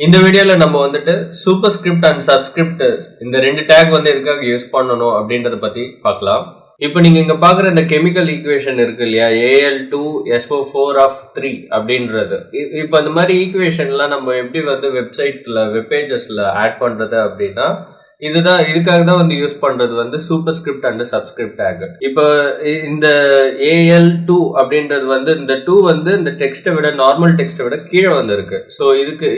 இந்த வீடியோல நம்ம வந்துட்டு SuperScript and SubScript இந்த ரெண்டு டேக் வந்து எதுக்காக யூஸ் பண்ணணும் அப்படின்றத பத்தி பார்க்கலாம். இப்போ நீங்க இங்க பாக்குற இந்த கெமிக்கல் ஈக்குவேஷன் இருக்கு இல்லையா, Al2SO4 of 3 அப்படின்றது. இப்போ இந்த மாதிரி ஈக்குவேஷன்லாம் நம்ம எப்படி வந்து வெப்சைட்ல வெப்பேஜஸ்ல ஆட் பண்றது அப்படின்னா இதுக்காக தான் வந்து யூஸ் பண்றது வந்து SuperScript and SubScript tag. இப்போ இந்த Al2 அப்படின்றது வந்து இந்த 2 வந்து இந்த டெக்ஸ்ட்டை விட நார்மல் டெக்ஸ்ட்டை விட கீழே வந்து இருக்கு. ஸோ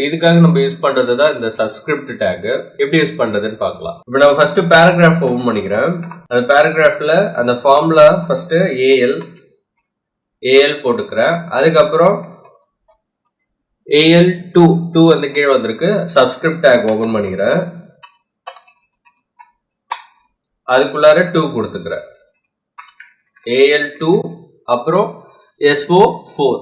இதுக்காக நம்ம யூஸ் பண்றது தான் இந்த சப்ஸ்கிரிப்ட் டேக். எப்படி யூஸ் பண்றதுன்னு பார்க்கலாம். இப்போ நான் ஃபர்ஸ்ட் பேராகிராஃப் ஓபன் பண்ணிக்கிறேன். அந்த பேராகிராஃப்ல அந்த ஃபார்முலா ஃபர்ஸ்ட் AL போட்டுக்கிறேன். அதுக்கப்புறம் Al2 வந்து கீழே வந்திருக்கு. சப்ஸ்கிரிப்ட் டேக் ஓபன் பண்ணிக்கிறேன். அதுக்குள்ளார 2 கொடுத்துக்கிறேன். Al2 அப்புறம் SO4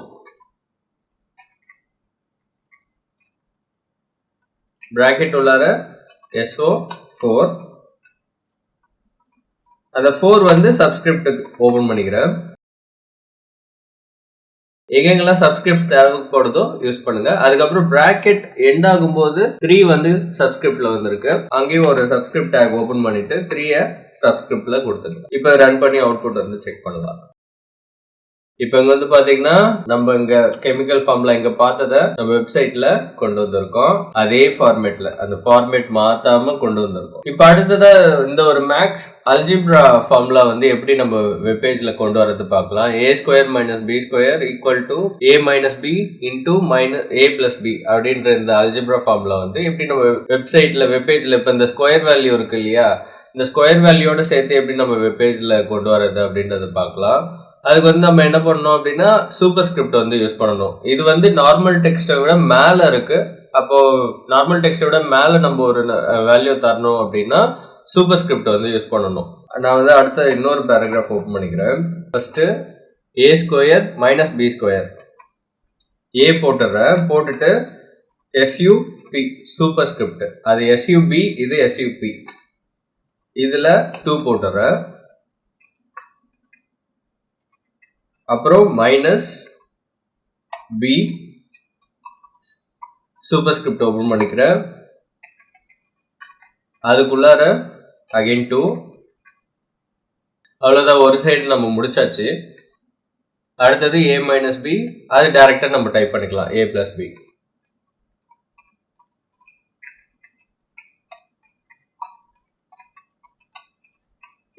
பிராக்கெட் உள்ளார SO4. அந்த 4 வந்து சப்ஸ்கிரிப்ட் ஓபன் பண்ணிக்கிறேன். எங்கெங்கெல்லாம் சப்ஸ்கிரிப்ட் தேவைப்படுதோ யூஸ் பண்ணுங்க. அதுக்கப்புறம் பிராக்கெட் எண்ட் ஆகும்போது 3 வந்து சப்ஸ்கிரிப்ட்ல வந்திருக்கு. அங்கேயும் ஒரு சப்ஸ்கிரிப்ட் டேக் ஓபன் பண்ணிட்டு 3 சப்ஸ்கிரிப்ட்ல கொடுத்துருங்க. இப்போ ரன் பண்ணி அவுட்புட் வந்து செக் பண்ணலாம். இப்போ இங்க வந்து பாத்தீங்கன்னா நம்ம இங்க கெமிக்கல் ஃபார்முலா இங்க பார்த்ததை நம்ம வெப்சைட்ல கொண்டு வந்திருக்கோம். அதே ஃபார்மேட்ல அந்த ஃபார்மேட் மாத்தாம கொண்டு வந்திருக்கோம். இப்போ அடுத்ததா இந்த ஒரு மேக்ஸ் அல்ஜிப்ரா ஃபார்முலா வந்து எப்படி நம்ம வெப்பேஜ்ல கொண்டு வரது பார்க்கலாம். a² - b² = a - b × a + b அப்படின்ற இந்த அல்ஜிப்ரா ஃபார்முலா வந்து எப்படி நம்ம வெப்சைட்ல வெப்பேஜ்ல இப்ப இந்த ஸ்கொயர் வேல்யூ இருக்கு இல்லையா, இந்த ஸ்கொயர் வேல்யூவோட சேர்த்து எப்படி நம்ம வெப்பேஜ்ல கொண்டு வரது அப்படின்றத பார்க்கலாம். அதுக்கு வந்து நம்ம என்ன பண்ணணும் அப்படின்னா SuperScript வந்து யூஸ் பண்ணணும். இது வந்து நார்மல் டெக்ஸ்ட்டை விட மேல இருக்கு. அப்போ நார்மல் டெக்ஸ்ட்டை விட மேல நம்ம ஒரு வேல்யூ தரணும் அப்படின்னா SuperScript வந்து யூஸ் பண்ணணும். நான் வந்து அடுத்த இன்னொரு பேராகிராஃப் ஓபன் பண்ணிக்கிறேன். First a² - b². a போட்டுறேன். போட்டுட்டு SUP SuperScript, அது SUB, இது SUP. இதுல 2 போட்டுறேன். அப்புறம் -b SuperScript ஓபன் பண்ணிக்கிறேன். அதுக்குள்ளார அகைன் 2. அவ்வளவுதான், ஒரு சைடு நம்ம முடிச்சாச்சு. அடுத்தது a - b, அது டைரக்டா நம்ம டைப் பண்ணிக்கலாம் a + b.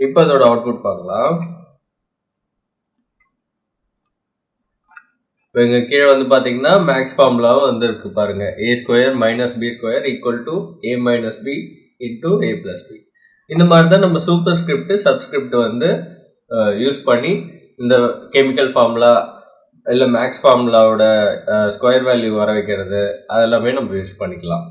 இப்போ அதோட அவுட்புட் பார்க்கலாம். இப்போ இங்க கீழே வந்து பாத்தீங்கன்னா மேக்ஸ் ஃபார்முலாவும் வந்து இருக்கு பாருங்க. a² - b² = a - b × a + b. இந்த மாதிரி தான் நம்ம SuperScript சப்ஸ்கிரிப்ட் வந்து யூஸ் பண்ணி இந்த கெமிக்கல் ஃபார்முலா இல்ல மேக்ஸ் ஃபார்முலாவோட ஸ்கொயர் வேல்யூ வர வைக்கிறது அதெல்லாமே நம்ம யூஸ் பண்ணிக்கலாம்.